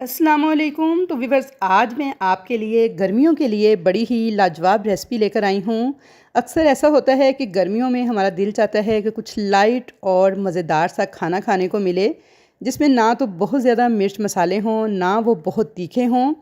अस्सलामुअलैकुम। तो व्यूअर्स, आज मैं आपके लिए गर्मियों के लिए बड़ी ही लाजवाब रेसिपी लेकर आई हूँ। अक्सर ऐसा होता है कि गर्मियों में हमारा दिल चाहता है कि कुछ लाइट और मज़ेदार सा खाना खाने को मिले, जिसमें ना तो बहुत ज़्यादा मिर्च मसाले हों, ना वो बहुत तीखे हों।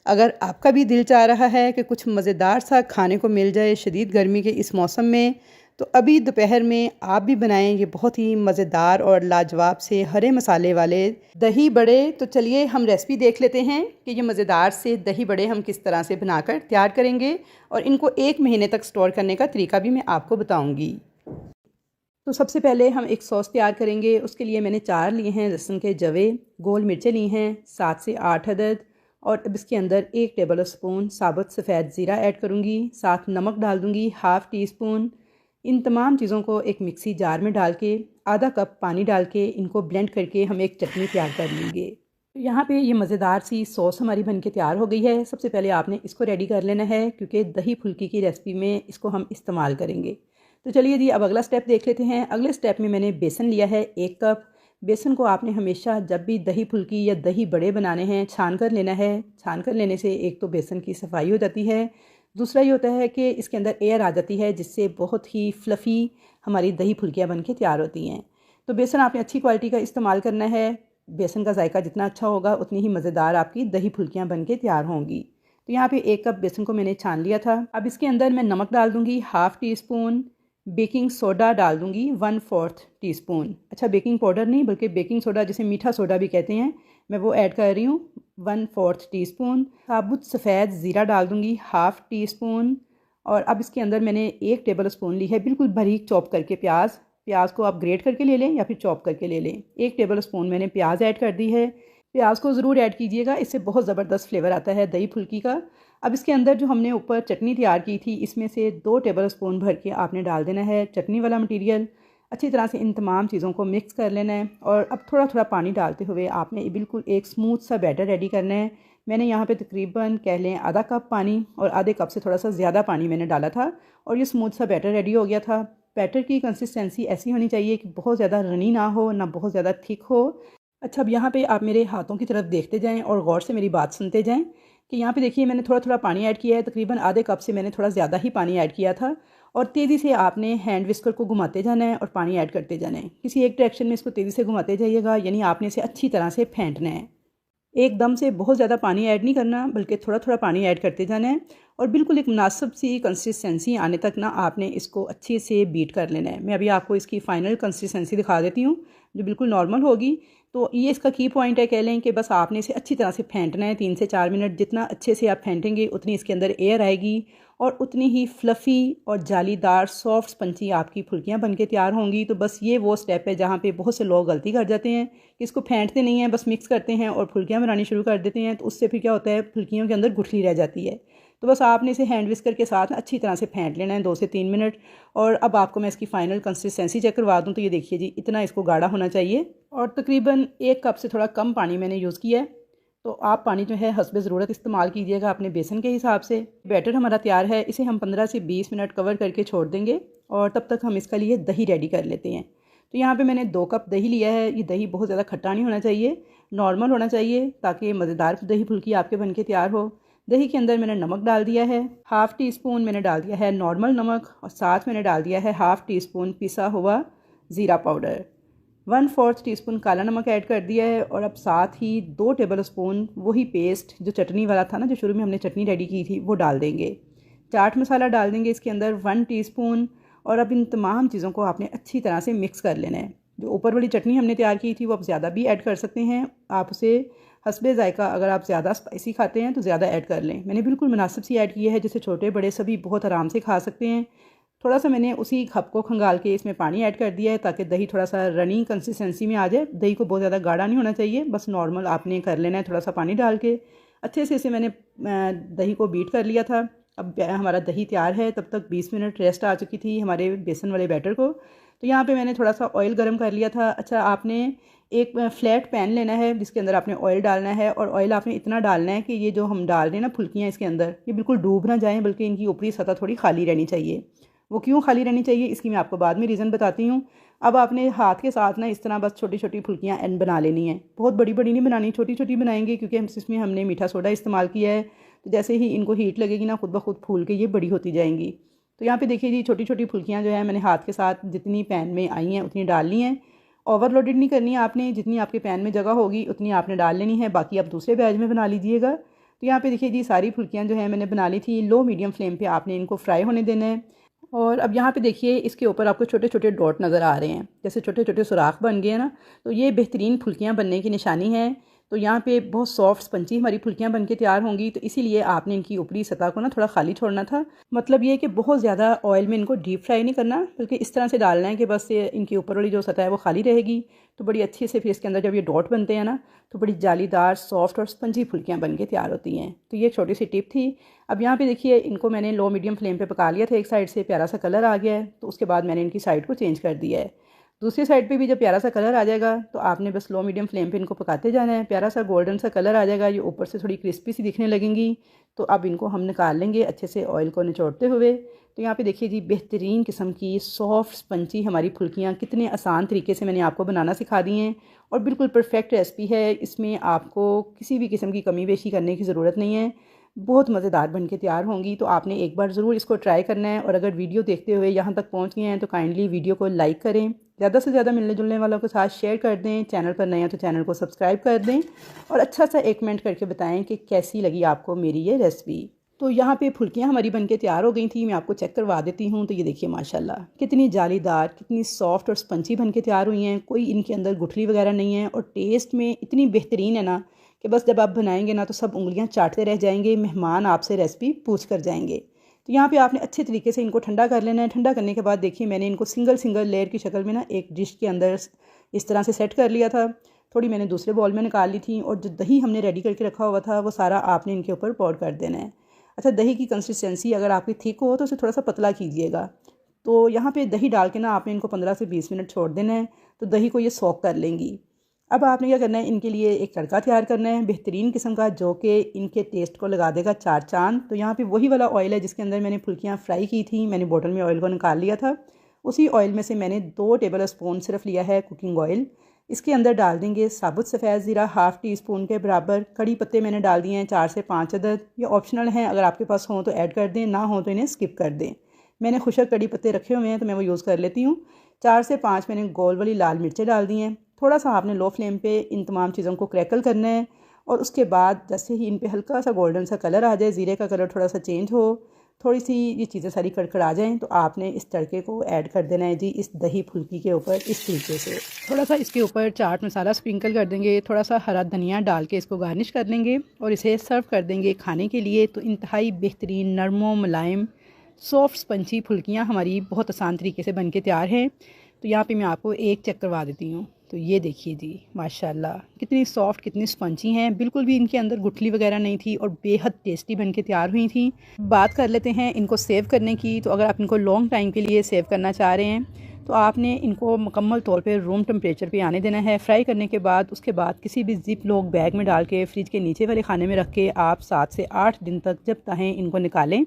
अगर आपका भी दिल चाह रहा है कि कुछ मज़ेदार सा खाने को मिल जाए शदीद गर्मी के इस मौसम में, तो अभी दोपहर में आप भी बनाएं ये बहुत ही मज़ेदार और लाजवाब से हरे मसाले वाले दही बड़े। तो चलिए हम रेसिपी देख लेते हैं कि ये मज़ेदार से दही बड़े हम किस तरह से बनाकर तैयार करेंगे, और इनको 1 महीने तक स्टोर करने का तरीका भी मैं आपको बताऊंगी। तो सबसे पहले हम एक सॉस तैयार करेंगे। उसके लिए मैंने 4 लिए हैं लहसुन के जवे, गोल मिर्चें ली हैं 7 से 8 अदद, और अब इसके अंदर 1 टेबल स्पून साबुत सफ़ेद ज़ीरा ऐड करूँगी। साथ नमक डाल दूँगी हाफ़ टी स्पून। इन तमाम चीज़ों को एक मिक्सी जार में डाल के आधा कप पानी डाल के इनको ब्लेंड करके हम एक चटनी तैयार कर लेंगे। तो यहाँ पे ये मज़ेदार सी सॉस हमारी बनके तैयार हो गई है। सबसे पहले आपने इसको रेडी कर लेना है, क्योंकि दही फुल्की की रेसिपी में इसको हम इस्तेमाल करेंगे। तो चलिए जी, अब अगला स्टेप देख लेते हैं। अगले स्टेप में मैंने बेसन लिया है 1 कप। बेसन को आपने हमेशा जब भी दही फुल्की या दही बड़े बनाने हैं छान कर लेना है। छान कर लेने से एक तो बेसन की सफाई हो जाती है, दूसरा ये होता है कि इसके अंदर एयर आ जाती है, जिससे बहुत ही फ्लफ़ी हमारी दही फुल्कियाँ बन के तैयार होती हैं। तो बेसन आपने अच्छी क्वालिटी का इस्तेमाल करना है। बेसन का जायका जितना अच्छा होगा उतनी ही मज़ेदार आपकी दही फुल्कियाँ बन के तैयार होंगी। तो यहाँ पे 1 कप बेसन को मैंने छान लिया था। अब इसके अंदर मैं नमक डाल दूँगी half tea spoon. Baking soda डाल दूँगी 1/4 टीस्पून। अच्छा, बेकिंग पाउडर नहीं बल्कि बेकिंग सोडा, जिसे मीठा सोडा भी कहते हैं, मैं वो ऐड कर रही हूँ 1/4 टीस्पून। साबुत सफ़ेद ज़ीरा डाल दूँगी हाफ़ टी स्पून। और अब इसके अंदर मैंने 1 टेबल स्पून ली है बिल्कुल बारीक चॉप करके प्याज। प्याज को आप ग्रेट करके ले लें या फिर चॉप करके ले लें। 1 टेबल स्पून मैंने प्याज ऐड कर दी है। प्याज को ज़रूर ऐड कीजिएगा, इससे बहुत ज़बरदस्त फ्लेवर आता है दही फुल्की का। अब इसके अंदर जो हमने ऊपर चटनी तैयार की थी, इसमें से 2 टेबल स्पून भर के आपने डाल देना है चटनी वाला मटीरियल। अच्छी तरह से इन तमाम चीज़ों को मिक्स कर लेना है, और अब थोड़ा थोड़ा पानी डालते हुए आपने बिल्कुल एक स्मूथ सा बैटर रेडी करना है। मैंने यहाँ पे तकरीबन कह लें आधा कप पानी और आधे कप से थोड़ा सा ज़्यादा पानी मैंने डाला था, और ये स्मूथ सा बैटर रेडी हो गया था। बैटर की कंसिस्टेंसी ऐसी होनी चाहिए कि बहुत ज़्यादा रनी ना हो, ना बहुत ज़्यादा थिक हो। अच्छा, अब यहाँ पे आप मेरे हाथों की तरफ देखते जाएं और गौर से मेरी बात सुनते जाएं कि यहाँ पे देखिए मैंने थोड़ा थोड़ा पानी ऐड किया है। तकरीबन आधे कप से मैंने थोड़ा ज़्यादा ही पानी ऐड किया था, और तेज़ी से आपने हैंड विस्कर को घुमाते जाना है और पानी ऐड करते जाना है। किसी एक डायरेक्शन में इसको तेज़ी से घुमाते जाइएगा, यानी आपने इसे अच्छी तरह से फेंटना है। एकदम से बहुत ज़्यादा पानी ऐड नहीं करना, बल्कि थोड़ा थोड़ा पानी ऐड करते जाना है, और बिल्कुल एक मुनासिब सी कंसिस्टेंसी आने तक ना आपने इसको अच्छे से बीट कर लेना है। मैं अभी आपको इसकी फ़ाइनल कंसिस्टेंसी दिखा देती हूँ, जो बिल्कुल नॉर्मल होगी। तो ये इसका की पॉइंट है, कह लें कि बस आपने इसे अच्छी तरह से फेंटना है 3 से 4 मिनट। जितना अच्छे से आप फेंटेंगे उतनी इसके अंदर एयर आएगी, और उतनी ही फ्लफ़ी और जालीदार सॉफ्ट स्पंची आपकी फुल्कियाँ बनके तैयार होंगी। तो बस ये वो स्टेप है जहाँ पे बहुत से लोग गलती कर जाते हैं कि इसको फेंटते नहीं हैं, बस मिक्स करते हैं और फुल्कियाँ बनानी शुरू कर देते हैं। तो उससे फिर क्या होता है, फुल्कियों के अंदर गुठली रह जाती है। तो बस आपने इसे हैंड विस्कर के साथ अच्छी तरह से फेंट लेना है 2 से 3 मिनट। और अब आपको मैं इसकी फ़ाइनल कंसिस्टेंसी चेक करवा दूँ। तो ये देखिए जी, इतना इसको गाढ़ा होना चाहिए, और तकरीबन 1 कप से थोड़ा कम पानी मैंने यूज़ किया है। तो आप पानी जो है हस्बे ज़रूरत इस्तेमाल कीजिएगा अपने बेसन के हिसाब से। बैटर हमारा तैयार है, इसे हम 15 से 20 मिनट कवर करके छोड़ देंगे, और तब तक हम इसका लिए दही रेडी कर लेते हैं। तो यहाँ पे मैंने 2 कप दही लिया है। ये दही बहुत ज़्यादा खट्टा नहीं होना चाहिए, नॉर्मल होना चाहिए, ताकि मज़ेदार दही फुल्की आपके बन के तैयार हो। दही के अंदर मैंने नमक डाल दिया है, हाफ़ टी स्पून मैंने डाल दिया है नॉर्मल नमक, और साथ मैंने डाल दिया है हाफ़ टी स्पून पिसा हुआ ज़ीरा पाउडर। 1/4 टीस्पून काला नमक ऐड कर दिया है, और अब साथ ही 2 टेबल स्पून वही पेस्ट जो चटनी वाला था ना, जो शुरू में हमने चटनी रेडी की थी, वो डाल देंगे। चाट मसाला डाल देंगे इसके अंदर 1 टीस्पून। और अब इन तमाम चीज़ों को आपने अच्छी तरह से मिक्स कर लेना है। जो ऊपर वाली चटनी हमने तैयार की थी वो आप ज़्यादा भी ऐड कर सकते हैं, आप उसे हस्बे ज़ायका, अगर आप ज़्यादा स्पाइसी खाते हैं तो ज़्यादा ऐड कर लें। मैंने बिल्कुल मुनासिब सी ऐड की है, जिसे छोटे बड़े सभी बहुत आराम से खा सकते हैं। थोड़ा सा मैंने उसी खप को खंगाल के इसमें पानी ऐड कर दिया है, ताकि दही थोड़ा सा रनी कंसिस्टेंसी में आ जाए। दही को बहुत ज़्यादा गाढ़ा नहीं होना चाहिए, बस नॉर्मल आपने कर लेना है थोड़ा सा पानी डाल के। अच्छे से इसे मैंने दही को बीट कर लिया था। अब हमारा दही तैयार है। तब तक 20 मिनट रेस्ट आ चुकी थी हमारे बेसन वाले बैटर को। तो यहाँ पे मैंने थोड़ा सा ऑयल गर्म कर लिया था। अच्छा, आपने एक फ्लैट पैन लेना है जिसके अंदर आपने ऑयल डालना है, और ऑयल आपने इतना डालना है कि ये जो हम डाल रहे हैं ना फुल्कियाँ इसके अंदर, ये बिल्कुल डूब ना जाएँ, बल्कि इनकी ऊपरी सतह थोड़ी खाली रहनी चाहिए। वो क्यों खाली रहनी चाहिए इसकी मैं आपको बाद में रीज़न बताती हूँ। अब आपने हाथ के साथ ना इस तरह बस छोटी छोटी फुल्कियाँ बना लेनी है, बहुत बड़ी बड़ी नहीं बनानी, छोटी छोटी बनाएंगे क्योंकि इसमें हमने मीठा सोडा इस्तेमाल किया है। तो जैसे ही इनको हीट लगेगी ना खुद ब खुद फूल के ये बड़ी होती जाएंगी। तो यहाँ पे देखिए जी छोटी छोटी फुल्कियाँ जो है मैंने हाथ के साथ जितनी पैन में आई हैं उतनी डालनी है। ओवरलोडेड नहीं करनी है आपने, जितनी आपके पैन में जगह होगी उतनी आपने डाल लेनी है, बाकी आप दूसरे बैच में बना लीजिएगा। तो यहाँ पे देखिए जी सारी फुल्कियाँ जो है मैंने बना ली थी। लो मीडियम फ्लेम पे आपने इनको फ्राई होने देना है। और अब यहाँ पे देखिए इसके ऊपर आपको छोटे छोटे डॉट नज़र आ रहे हैं, जैसे छोटे छोटे सुराख बन गए हैं ना, तो ये बेहतरीन फुल्कियाँ बनने की निशानी है। तो यहाँ पे बहुत सॉफ्ट स्पंजी हमारी फुल्कियाँ बनके तैयार होंगी। तो इसीलिए आपने इनकी ऊपरी सतह को ना थोड़ा खाली छोड़ना था। मतलब ये कि बहुत ज़्यादा ऑयल में इनको डीप फ्राई नहीं करना, बल्कि इस तरह से डालना है कि बस ये इनकी ऊपर वाली जो सतह है वो खाली रहेगी। तो बड़ी अच्छी से फिर इसके अंदर जब ये डॉट बनते हैं ना तो बड़ी जालीदार सॉफ्ट और स्पंजी फुल्कियाँ बन के तैयार होती हैं। तो ये छोटी सी टिप थी। अब यहाँ पे देखिए इनको मैंने लो मीडियम फ्लेम पे पका लिया था, एक साइड से प्यारा सा कलर आ गया है। तो उसके बाद मैंने इनकी साइड को चेंज कर दिया है। दूसरी साइड पे भी जब प्यारा सा कलर आ जाएगा तो आपने बस लो मीडियम फ्लेम पे इनको पकाते जाना है। प्यारा सा गोल्डन सा कलर आ जाएगा, ये ऊपर से थोड़ी क्रिस्पी सी दिखने लगेंगी। तो अब इनको हम निकाल लेंगे अच्छे से ऑयल को निचोड़ते हुए। तो यहाँ पे देखिए जी बेहतरीन किस्म की सॉफ्ट स्पंजी हमारी फुल्कियाँ कितने आसान तरीके से मैंने आपको बनाना सिखा दी हैं और बिल्कुल परफेक्ट रेसिपी है। इसमें आपको किसी भी किस्म की कमी बेशी करने की ज़रूरत नहीं है, बहुत मज़ेदार बन के तैयार होंगी। तो आपने एक बार ज़रूर इसको ट्राई करना है। और अगर वीडियो देखते हुए यहाँ तक पहुँच गए हैं तो काइंडली वीडियो को लाइक करें, ज़्यादा से ज़्यादा मिलने जुलने वालों के साथ शेयर कर दें, चैनल पर नए हैं तो चैनल को सब्सक्राइब कर दें और अच्छा सा एक कमेंट करके बताएं कि कैसी लगी आपको मेरी ये रेसिपी। तो यहाँ पे फुल्कियाँ हमारी बनके तैयार हो गई थी, मैं आपको चेक करवा देती हूँ। तो ये देखिए माशाल्लाह कितनी जालीदार, कितनी सॉफ्ट और स्पंजी बनके तैयार हुई हैं, कोई इनके अंदर गुठली वगैरह नहीं है। और टेस्ट में इतनी बेहतरीन है ना कि बस जब आप बनाएंगे ना तो सब उंगलियां चाटते रह जाएंगे, मेहमान आपसे रेसिपी पूछ कर जाएंगे। तो यहाँ पे आपने अच्छे तरीके से इनको ठंडा कर लेना है। ठंडा करने के बाद देखिए मैंने इनको सिंगल सिंगल लेयर की शक्ल में ना एक डिश के अंदर इस तरह से सेट कर लिया था। थोड़ी मैंने दूसरे बॉल में निकाल ली थी और जो दही हमने रेडी करके रखा हुआ था वो सारा आपने इनके ऊपर पोर कर देना है। अच्छा, दही की कंसिस्टेंसी अगर आपकी थिक हो तो उसे थोड़ा सा पतला कीजिएगा। तो यहाँ पे दही डाल के ना आपने इनको 15 से 20 मिनट छोड़ देना है, तो दही को ये सोक कर लेंगी। अब आपने क्या करना है, इनके लिए एक तड़का तैयार करना है बेहतरीन किस्म का, जो कि इनके टेस्ट को लगा देगा चार चांद। तो यहाँ पे वही वाला ऑयल है जिसके अंदर मैंने फुल्कियाँ फ्राई की थी, मैंने बोतल में ऑयल को निकाल लिया था। उसी ऑयल में से मैंने 2 टेबल स्पून सिर्फ लिया है कुकिंग ऑयल। इसके अंदर डाल देंगे साबुत सफ़ेद ज़ीरा हाफ़ टी स्पून के बराबर। कड़ी पत्ते मैंने डाल दिए हैं 4 से 5 अदद। ये ऑप्शनल हैं, अगर आपके पास हों तो ऐड कर दें, ना हो तो इन्हें स्किप कर दें। मैंने खुशक कड़ी पत्ते रखे हुए हैं तो मैं वो यूज़ कर लेती हूँ। 4 से 5 मैंने गोल वाली लाल मिर्चें डाल दी हैं। थोड़ा सा आपने लो फ्लेम पे इन तमाम चीज़ों को क्रैकल करना है और उसके बाद जैसे ही इन पे हल्का सा गोल्डन सा कलर आ जाए, ज़ीरे का कलर थोड़ा सा चेंज हो, थोड़ी सी ये चीज़ें सारी कड़कड़ा जाएँ, तो आपने इस तड़के को ऐड कर देना है जी इस दही फुल्की के ऊपर। इस तरीके से थोड़ा सा इसके ऊपर चाट मसाला स्प्रिंकल कर देंगे, थोड़ा सा हरा धनिया डाल के इसको गार्निश कर लेंगे और इसे सर्व कर देंगे खाने के लिए। तो इंतहाई बेहतरीन नरमो मुलायम सॉफ्ट स्पंजी फुल्कियाँ हमारी बहुत आसान तरीके से बन के तैयार हैं। तो यहाँ पे मैं आपको एक चेक करवा देती हूँ। तो ये देखिए जी माशाल्लाह कितनी सॉफ्ट, कितनी स्पंजी हैं, बिल्कुल भी इनके अंदर गुठली वगैरह नहीं थी और बेहद टेस्टी बन के तैयार हुई थी। बात कर लेते हैं इनको सेव करने की। तो अगर आप इनको लॉन्ग टाइम के लिए सेव करना चाह रहे हैं तो आपने इनको मुकम्मल तौर पे रूम टेम्परेचर पे आने देना है। फ्राई करने के बाद उसके बाद किसी भी जिप लॉक बैग में डाल के फ्रिज के नीचे वाले खाने में रख के आप 7 से 8 दिन तक जब चाहें इनको निकालें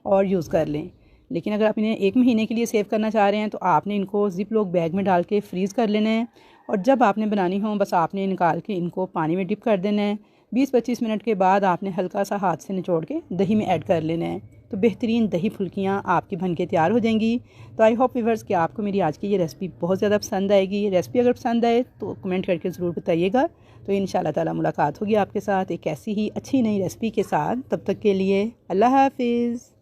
और यूज़ कर लें। लेकिन अगर आप इन्हें 1 महीने के लिए सेव करना चाह रहे हैं तो आपने इनको जिप लॉक बैग में डाल के फ्रीज़ कर लेना है और जब आपने बनानी हो बस आपने निकाल के इनको पानी में डिप कर देना है। 20-25 मिनट के बाद आपने हल्का सा हाथ से निचोड़ के दही में ऐड कर लेना है। तो बेहतरीन दही फुल्कियाँ आपकी बन के तैयार हो जाएंगी। तो आई होप व्यूअर्स कि आपको मेरी आज की ये रेसिपी बहुत ज़्यादा पसंद आएगी। रेसिपी अगर पसंद आए तो कमेंट करके ज़रूर बताइएगा। तो इंशाल्लाह ताला मुलाकात होगी आपके साथ एक ऐसी ही अच्छी नई रेसिपी के साथ। तब तक के लिए अल्लाह हाफिज़।